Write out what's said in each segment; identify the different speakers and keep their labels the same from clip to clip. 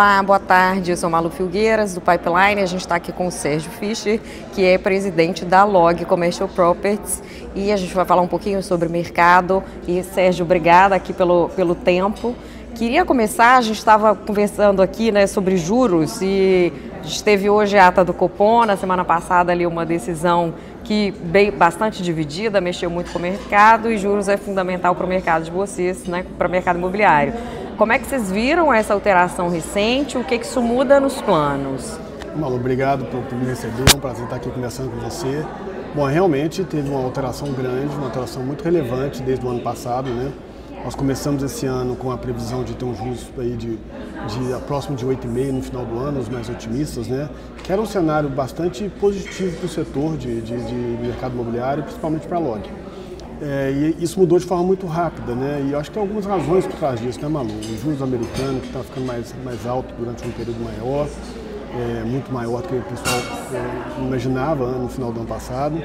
Speaker 1: Olá, boa tarde. Eu sou Malu Filgueiras, do Pipeline. A gente está aqui com o Sérgio Fischer, que é presidente da LOG Commercial Properties. E a gente vai falar um pouquinho sobre o mercado. E, Sérgio, obrigada aqui pelo tempo. Queria começar, a gente estava conversando aqui, né, sobre juros e a gente teve hoje a ata do Copom, na semana passada ali uma decisão que bastante dividida, mexeu muito com o mercado e juros é fundamental para o mercado de vocês, né, para o mercado imobiliário. Como é que vocês viram essa alteração recente? O que isso muda nos planos?
Speaker 2: Malu, obrigado por me receber, é um prazer estar aqui conversando com você. Bom, realmente teve uma alteração grande, uma alteração muito relevante desde o ano passado, né? Nós começamos esse ano com a previsão de ter um juros aí de próximo de 8,5% no final do ano, os mais otimistas, né? Que era um cenário bastante positivo para o setor de mercado imobiliário, principalmente para a LOG. E isso mudou de forma muito rápida, né? E eu acho que tem algumas razões por trás disso, né, Malu? Os juros americanos que está ficando mais alto durante um período maior, muito maior do que o pessoal imaginava no final do ano passado.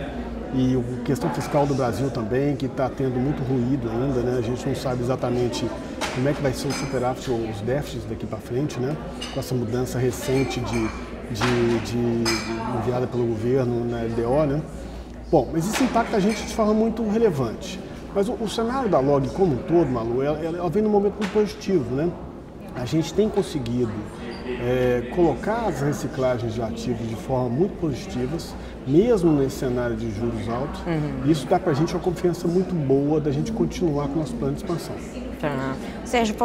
Speaker 2: E a questão fiscal do Brasil também, que está tendo muito ruído ainda, né? A gente não sabe exatamente como é que vai ser o superávit ou os déficits daqui para frente, né? Com essa mudança recente enviada pelo governo na LDO, né? Bom, mas isso impacta a gente de forma muito relevante. Mas o cenário da LOG como um todo, Malu, ela vem num momento muito positivo, né? A gente tem conseguido colocar as reciclagens de ativos de forma muito positivas, mesmo nesse cenário de juros altos. Isso dá para a gente uma confiança muito boa da gente continuar com o nosso plano de expansão.
Speaker 1: Sérgio,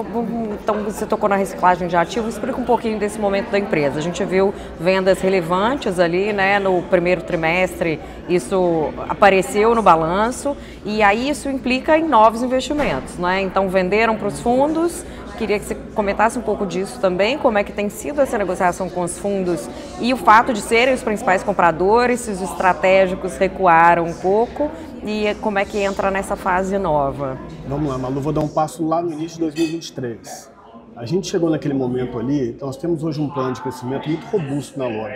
Speaker 1: então você tocou na reciclagem de ativos, explica um pouquinho desse momento da empresa. A gente viu vendas relevantes ali, né, no primeiro trimestre, isso apareceu no balanço e aí isso implica em novos investimentos, né? Então venderam para os fundos. Queria que você comentasse um pouco disso também, como é que tem sido essa negociação com os fundos e o fato de serem os principais compradores, se os estratégicos recuaram um pouco e como é que entra nessa fase nova.
Speaker 2: Vamos lá, Malu, vou dar um passo lá no início de 2023. A gente chegou naquele momento ali, então nós temos hoje um plano de crescimento muito robusto na LOG.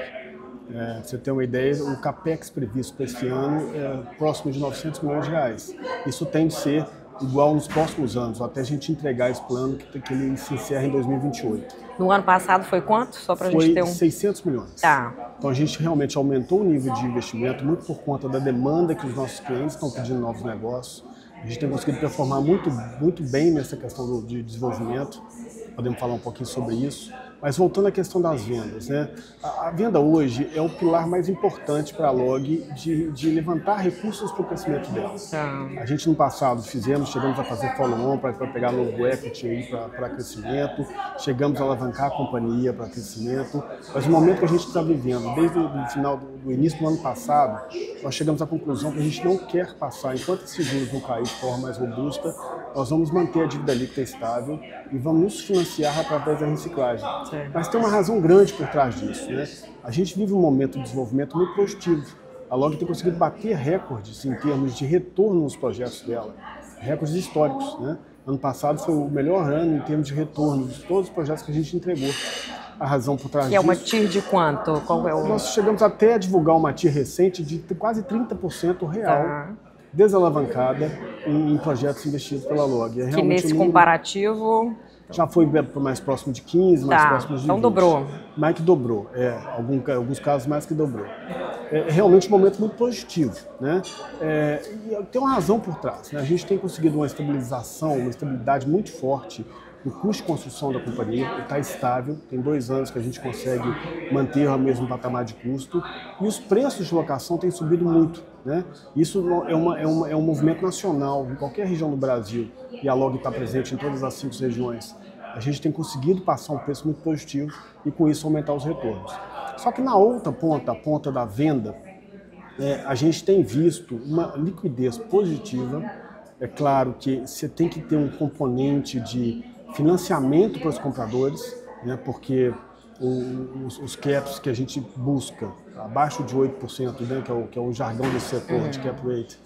Speaker 2: Pra você ter uma ideia, o CAPEX previsto para esse ano é próximo de R$900 milhões. Isso tem de ser igual nos próximos anos, até a gente entregar esse plano que ele se encerra em 2028.
Speaker 1: No ano passado foi quanto? Só para a gente ter um...
Speaker 2: Foi 600 milhões.
Speaker 1: Tá.
Speaker 2: Então a gente realmente aumentou o nível de investimento, muito por conta da demanda que os nossos clientes estão pedindo novos negócios. A gente tem conseguido performar muito bem nessa questão de desenvolvimento. Podemos falar um pouquinho sobre isso. Mas voltando à questão das vendas, né? A venda hoje é o pilar mais importante para a LOG de levantar recursos para o crescimento dela. A gente no passado chegamos a fazer follow-on para pegar novo equity aí para crescimento, chegamos a alavancar a companhia para crescimento, mas no momento que a gente está vivendo, desde o final do início do ano passado, nós chegamos à conclusão que a gente não quer passar, enquanto esses juros não cair de forma mais robusta, nós vamos manter a dívida líquida estável e vamos nos financiar através da reciclagem. Mas tem uma razão grande por trás disso, né? A gente vive um momento de desenvolvimento muito positivo. A LOG tem conseguido bater recordes em termos de retorno nos projetos dela, recordes históricos, né? Ano passado foi o melhor ano em termos de retorno de todos os projetos que a gente entregou. A razão por trás disso...
Speaker 1: Que é uma TIR de quanto? Qual é o...
Speaker 2: Nós chegamos até a divulgar uma TIR recente de quase 30% real, desalavancada em projetos investidos pela LOG.
Speaker 1: Que nesse comparativo...
Speaker 2: Já foi mais próximo de 15, mais próximo de 20.
Speaker 1: Então dobrou.
Speaker 2: Mais que dobrou, alguns casos mais que dobrou. É realmente um momento muito positivo, né? E tem uma razão por trás, né? A gente tem conseguido uma estabilidade muito forte no custo de construção da companhia, está estável, tem 2 anos que a gente consegue manter o mesmo patamar de custo e os preços de locação têm subido muito, né? Isso é um movimento nacional, em qualquer região do Brasil, e a LOG está presente em todas as 5 regiões. A gente tem conseguido passar um preço muito positivo e com isso aumentar os retornos. Só que na outra ponta, a ponta da venda, a gente tem visto uma liquidez positiva. É claro que você tem que ter um componente de financiamento para os compradores, né, porque os caps que a gente busca, abaixo de 8%, né, que é o jargão desse setor de cap rate,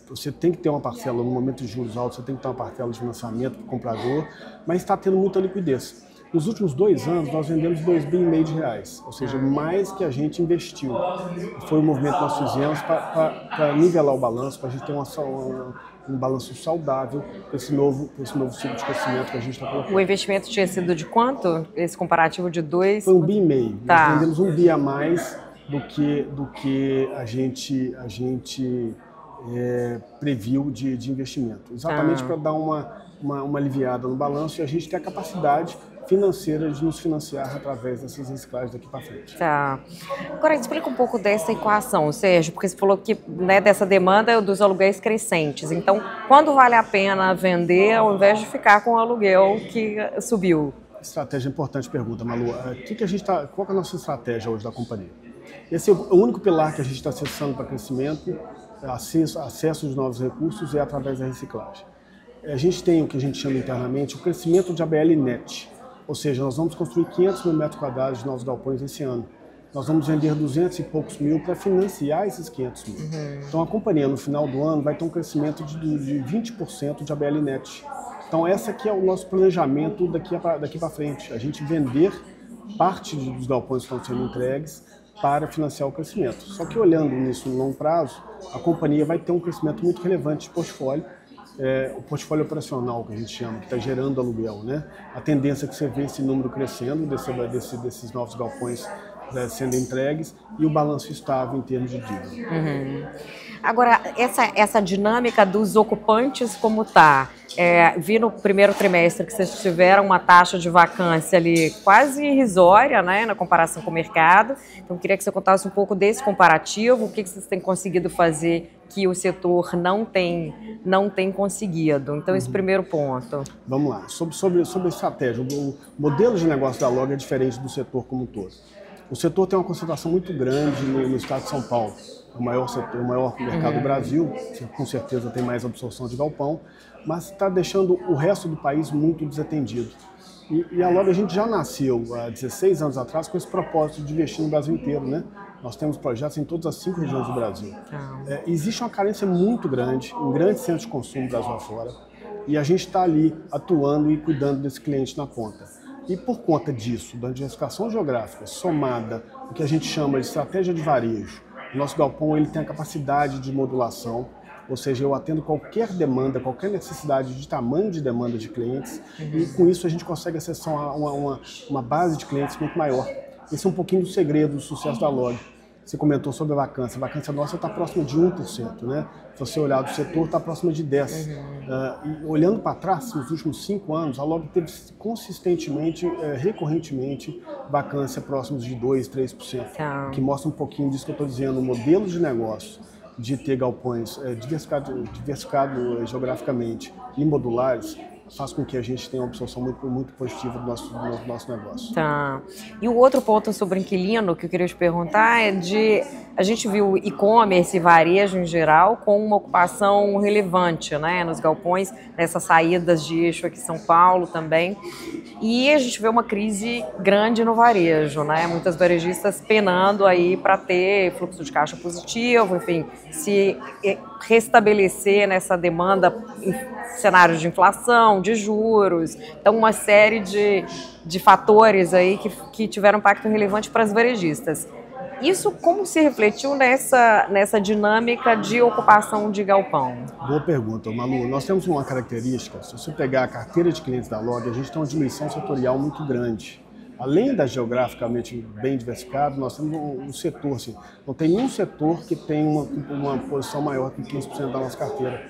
Speaker 2: você tem que ter uma parcela, no momento de juros altos, você tem que ter uma parcela de financiamento para o comprador, mas está tendo muita liquidez. Nos últimos 2 anos, nós vendemos R$2,5 bilhões, ou seja, mais que a gente investiu. Foi o movimento que nós fizemos para nivelar o balanço, para a gente ter um balanço saudável para esse novo ciclo de crescimento que a gente está colocando.
Speaker 1: O investimento tinha sido de quanto? Esse comparativo de 2?
Speaker 2: Foi 1,5 bi.
Speaker 1: Tá.
Speaker 2: Nós vendemos 1 bi a mais do que a gente previu de investimento. Exatamente para dar uma aliviada no balanço e a gente ter a capacidade financeira de nos financiar através dessas reciclagens daqui para frente.
Speaker 1: Tá. Agora, explica um pouco dessa equação, Sérgio, porque você falou que, né, dessa demanda dos aluguéis crescentes. Então, quando vale a pena vender ao invés de ficar com o aluguel que subiu?
Speaker 2: Estratégia importante pergunta, Malu. Qual é a nossa estratégia hoje da companhia? Esse é o único pilar que a gente está acessando para crescimento, acesso de novos recursos é através da reciclagem. A gente tem o que a gente chama internamente o crescimento de ABL net, ou seja, nós vamos construir 500 mil metros quadrados de novos galpões esse ano. Nós vamos vender 200 e poucos mil para financiar esses 500 mil. Então a companhia no final do ano vai ter um crescimento de 20% de ABL net. Então esse aqui é o nosso planejamento daqui para frente, a gente vender parte dos galpões que estão sendo entregues para financiar o crescimento. Só que olhando nisso no longo prazo, a companhia vai ter um crescimento muito relevante de portfólio, o portfólio operacional que a gente chama, que está gerando aluguel, né? A tendência é que você vê esse número crescendo, desses novos galpões sendo entregues e o balanço estável em termos de dívida.
Speaker 1: Agora, essa dinâmica dos ocupantes como está? Vi no primeiro trimestre que vocês tiveram uma taxa de vacância ali quase irrisória, né, na comparação com o mercado. Então, queria que você contasse um pouco desse comparativo, o que vocês têm conseguido fazer que o setor não tem conseguido. Então, esse primeiro ponto.
Speaker 2: Vamos lá. Sobre a estratégia, o modelo de negócio da Log é diferente do setor como um todo. O setor tem uma concentração muito grande no estado de São Paulo. O maior mercado do Brasil, com certeza tem mais absorção de galpão, mas está deixando o resto do país muito desatendido. E a Log, a gente já nasceu há 16 anos atrás com esse propósito de investir no Brasil inteiro, né? Nós temos projetos em todas as 5 regiões do Brasil. Existe uma carência muito grande em grandes centros de consumo do Brasil afora, e a gente está ali atuando e cuidando desse cliente na ponta. E por conta disso, da diversificação geográfica somada o que a gente chama de estratégia de varejo, o nosso galpão ele tem a capacidade de modulação, ou seja, eu atendo qualquer demanda, qualquer necessidade de tamanho de demanda de clientes, e com isso a gente consegue acessar uma base de clientes muito maior. Esse é um pouquinho do segredo do sucesso da Log. Você comentou sobre a vacância nossa está próxima de 1%, né? Se você olhar do setor, está próxima de 10%. E olhando para trás, nos últimos 5 anos, a Log teve consistentemente, recorrentemente, vacância próximos de 2%, 3%, que mostra um pouquinho disso que eu estou dizendo, o modelo de negócio de ter galpões diversificado geograficamente e modulares, faz com que a gente tenha uma absorção muito positiva do nosso negócio.
Speaker 1: Tá. E o outro ponto sobre inquilino que eu queria te perguntar é a gente viu e-commerce e varejo em geral com uma ocupação relevante, né, nos galpões, nessas saídas de eixo aqui em São Paulo também. E a gente vê uma crise grande no varejo, né, muitas varejistas penando aí para ter fluxo de caixa positivo, enfim, se restabelecer nessa demanda em cenários de inflação, de juros, então uma série de fatores aí que tiveram impacto relevante para as varejistas. Isso como se refletiu nessa dinâmica de ocupação de galpão?
Speaker 2: Boa pergunta, Malu. Nós temos uma característica, se você pegar a carteira de clientes da Log, a gente tem uma dimensão setorial muito grande. Além da geograficamente bem diversificado, nós temos um setor, assim, não tem nenhum setor que tem uma posição maior que 15% da nossa carteira.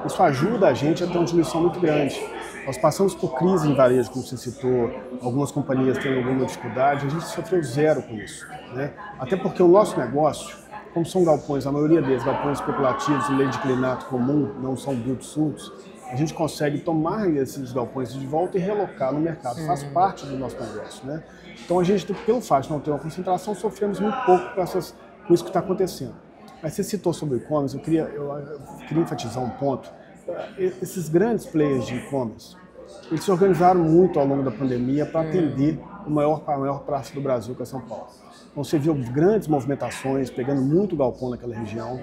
Speaker 2: Isso ajuda a gente a ter uma dimensão muito grande. Nós passamos por crise em varejo, como você citou, algumas companhias têm alguma dificuldade, a gente sofreu zero com isso, né? Até porque o nosso negócio, como são galpões, a maioria deles, galpões especulativos, em lei de inclinato comum, não são build-to-suits, a gente consegue tomar esses galpões de volta e relocar no mercado. Faz parte do nosso negócio, né? Então a gente, pelo fato de não ter uma concentração, sofremos muito pouco com isso que está acontecendo. Mas você citou sobre o e-commerce, eu queria enfatizar um ponto. Esses grandes players de e-commerce, eles se organizaram muito ao longo da pandemia para atender a maior praça do Brasil, que é São Paulo. Então você viu grandes movimentações, pegando muito galpão naquela região,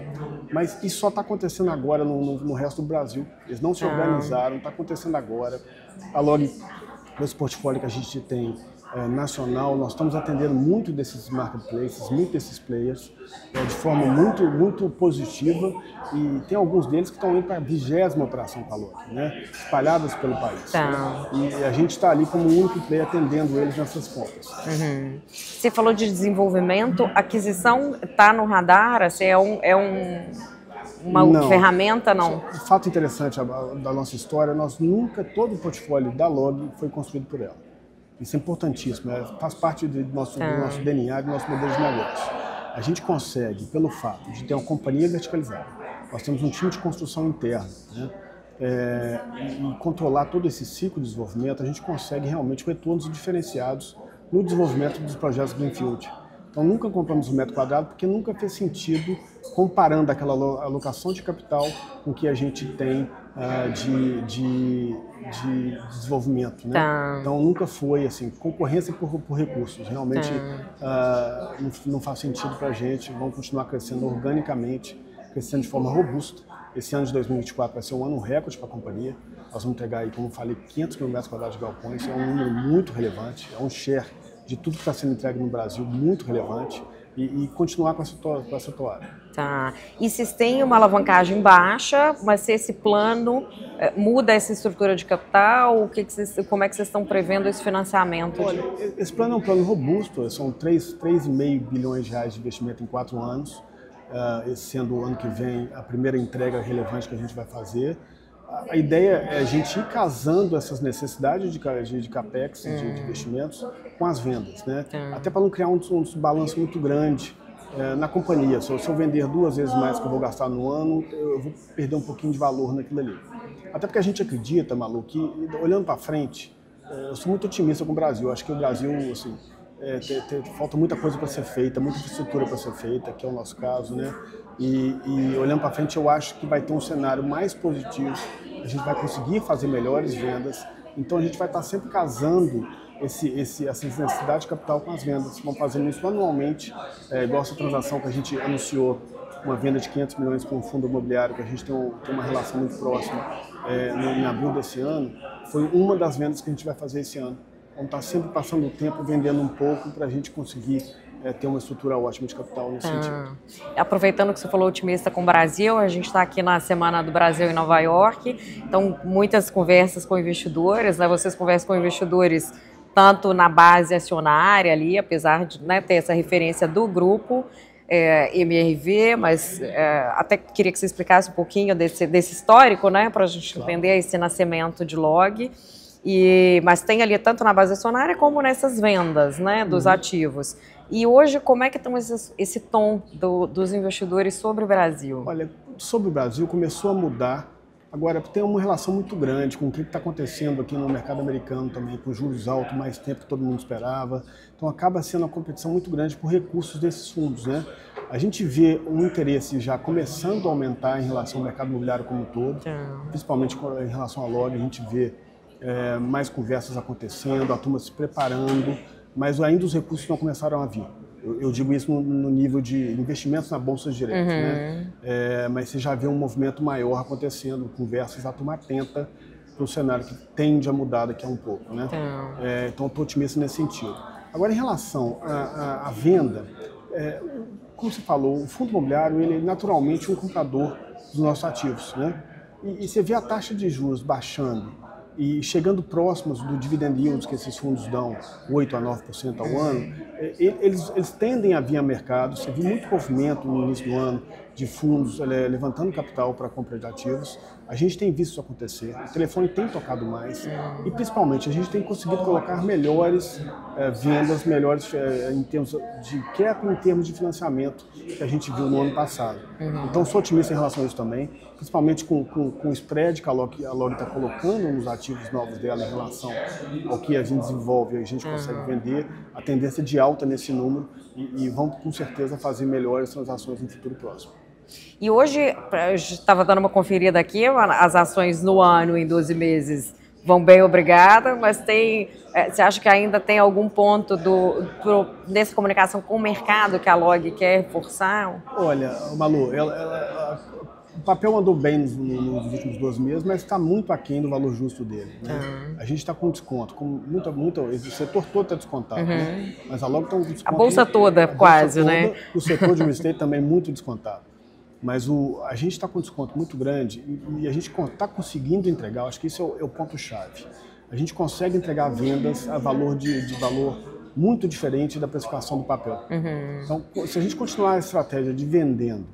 Speaker 2: mas isso só está acontecendo agora no resto do Brasil. Eles não se organizaram, está acontecendo agora. A Log, nesse portfólio que a gente tem, nacional, nós estamos atendendo muito desses marketplaces, muito desses players, de forma muito positiva, e tem alguns deles que estão indo para a 20ª operação com a Log, né, espalhadas pelo país.
Speaker 1: Tá.
Speaker 2: E a gente está ali como o único player atendendo eles nessas pontas.
Speaker 1: Uhum. Você falou de desenvolvimento, aquisição está no radar? Assim, uma ferramenta, não?
Speaker 2: Um fato interessante da nossa história, todo o portfólio da Log foi construído por ela. Isso é importantíssimo, faz parte do nosso DNA, do nosso modelo de negócio. A gente consegue, pelo fato de ter uma companhia verticalizada, nós temos um time de construção interna, né? E controlar todo esse ciclo de desenvolvimento, a gente consegue realmente retornos diferenciados no desenvolvimento dos projetos Greenfield. Então nunca compramos um metro quadrado porque nunca fez sentido comparando aquela alocação de capital com o que a gente tem de desenvolvimento, né?
Speaker 1: Tá.
Speaker 2: Então nunca foi assim, concorrência por recursos, realmente não faz sentido para a gente, vamos continuar crescendo organicamente, crescendo de forma robusta. Esse ano de 2024 vai ser um ano recorde para a companhia, nós vamos entregar aí, como eu falei, 500 mil metros quadrados de galpões, é um número muito relevante, é um share de tudo que está sendo entregue no Brasil muito relevante, e continuar com essa toada.
Speaker 1: Tá. E vocês têm uma alavancagem baixa, mas se esse plano muda essa estrutura de capital, como é que vocês estão prevendo esse financiamento?
Speaker 2: Olha, esse plano é um plano robusto, são 3,5 bilhões de reais de investimento em 4 anos, esse sendo o ano que vem a primeira entrega relevante que a gente vai fazer. A ideia é a gente ir casando essas necessidades de capex e de investimentos com as vendas, né? Até para não criar um desbalanço muito grande na companhia. Se eu vender 2 vezes mais que eu vou gastar no ano, eu vou perder um pouquinho de valor naquilo ali. Até porque a gente acredita, Malu, que olhando para frente, eu sou muito otimista com o Brasil. Acho que o Brasil, assim, falta muita coisa para ser feita, muita infraestrutura para ser feita, que é o nosso caso, né? E olhando para frente, eu acho que vai ter um cenário mais positivo, a gente vai conseguir fazer melhores vendas, então a gente vai estar sempre casando essa necessidade de capital com as vendas, vamos fazendo isso anualmente, igual essa transação que a gente anunciou, uma venda de 500 milhões com um fundo imobiliário, que a gente tem uma relação muito próxima em abril desse ano, foi uma das vendas que a gente vai fazer esse ano. Vamos estar sempre passando o tempo vendendo um pouco para a gente conseguir ter uma estrutura ótima de capital nesse sentido.
Speaker 1: Aproveitando que você falou otimista com o Brasil, a gente está aqui na Semana do Brasil em Nova York, então muitas conversas com investidores, né? Vocês conversam com investidores tanto na base acionária ali, apesar de ter essa referência do grupo MRV, mas até queria que você explicasse um pouquinho desse histórico, né, para a gente entender esse nascimento de Log. Mas tem ali tanto na base acionária como nessas vendas, né, dos ativos. E hoje, como é que estão esse tom dos investidores sobre o Brasil?
Speaker 2: Olha, sobre o Brasil começou a mudar. Agora, tem uma relação muito grande com o que está acontecendo aqui no mercado americano também, com juros altos, mais tempo que todo mundo esperava. Então, acaba sendo uma competição muito grande por recursos desses fundos, né? A gente vê um interesse já começando a aumentar em relação ao mercado imobiliário como um todo, principalmente em relação à Log, a gente vê mais conversas acontecendo, a turma se preparando, mas ainda os recursos não começaram a vir. Eu digo isso no nível de investimentos na bolsa de direitos, né? Mas você já vê um movimento maior acontecendo, conversas, a turma atenta para o cenário que tende a mudar daqui a um pouco, né? Então, estou otimista nesse sentido. Agora, em relação à venda, como você falou, o fundo imobiliário, ele é naturalmente um comprador dos nossos ativos, né? E você vê a taxa de juros baixando e chegando próximos do dividend yield que esses fundos dão, 8 a 9% ao ano, eles tendem a vir a mercado. Você viu muito movimento no início do ano de fundos levantando capital para compra de ativos. A gente tem visto isso acontecer, o telefone tem tocado mais e, principalmente, a gente tem conseguido colocar melhores vendas, melhores em termos de cap, em termos de financiamento que a gente viu no ano passado. Então, sou otimista em relação a isso também, principalmente com o spread que a Log está colocando nos ativos novos dela em relação ao que a gente desenvolve e a gente consegue vender, a tendência de alta nesse número e vamos, com certeza, fazer melhores transações no futuro próximo.
Speaker 1: E hoje, eu estava dando uma conferida aqui, as ações no ano, em 12 meses, vão bem, obrigada, mas você acha que ainda tem algum ponto dessa comunicação com o mercado que a Log quer reforçar?
Speaker 2: Olha, Malu, O papel andou bem nos últimos 12 meses, mas está muito aquém do valor justo dele. Né? A gente está com desconto, o setor todo está descontado, né? Mas a LOG está um desconto.
Speaker 1: A bolsa toda, quase, né?
Speaker 2: O setor de real estate também muito descontado. Mas a gente está com um desconto muito grande e a gente está conseguindo entregar, acho que esse é o ponto-chave. A gente consegue entregar vendas a valor de valor muito diferente da precificação do papel. Então, se a gente continuar a estratégia de vendendo,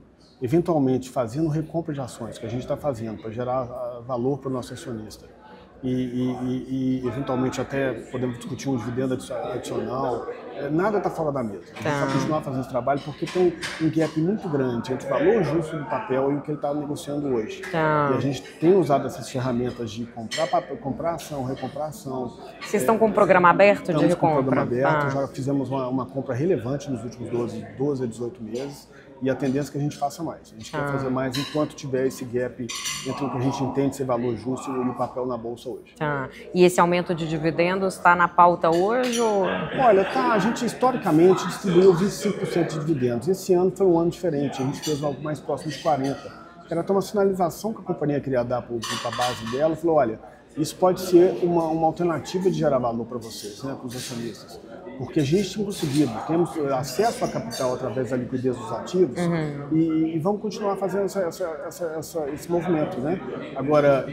Speaker 2: eventualmente fazendo recompra de ações, que a gente está fazendo para gerar valor para o nosso acionista, e eventualmente até podemos discutir um dividendo adicional, nada está fora da mesa. A gente vai continuar fazendo esse trabalho porque tem um gap muito grande entre o valor justo do papel e o que ele está negociando hoje. E a gente tem usado essas ferramentas de comprar papel, comprar ação, recomprar ação.
Speaker 1: Vocês estão com um programa aberto de recompra?
Speaker 2: Estamos com um programa aberto, já fizemos uma compra relevante nos últimos 12 a 18 meses. E a tendência é que a gente faça mais. A gente quer fazer mais enquanto tiver esse gap entre o que a gente entende ser valor justo e o papel na bolsa hoje.
Speaker 1: E esse aumento de dividendos está na pauta hoje? Ou...
Speaker 2: Olha, a gente historicamente distribuiu 25% de dividendos. Esse ano foi um ano diferente, a gente fez algo mais próximo de 40%. Era até uma sinalização que a companhia queria dar para a base dela, falou, olha, isso pode ser uma alternativa de gerar valor para vocês, né, para os acionistas. Porque a gente tem conseguido, temos acesso a capital através da liquidez dos ativos e vamos continuar fazendo esse movimento, né? Agora,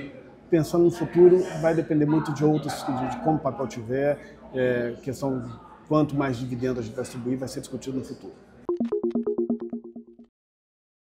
Speaker 2: pensando no futuro, vai depender muito de como o papel tiver, questão de quanto mais dividendos a gente vai distribuir, vai ser discutido no futuro.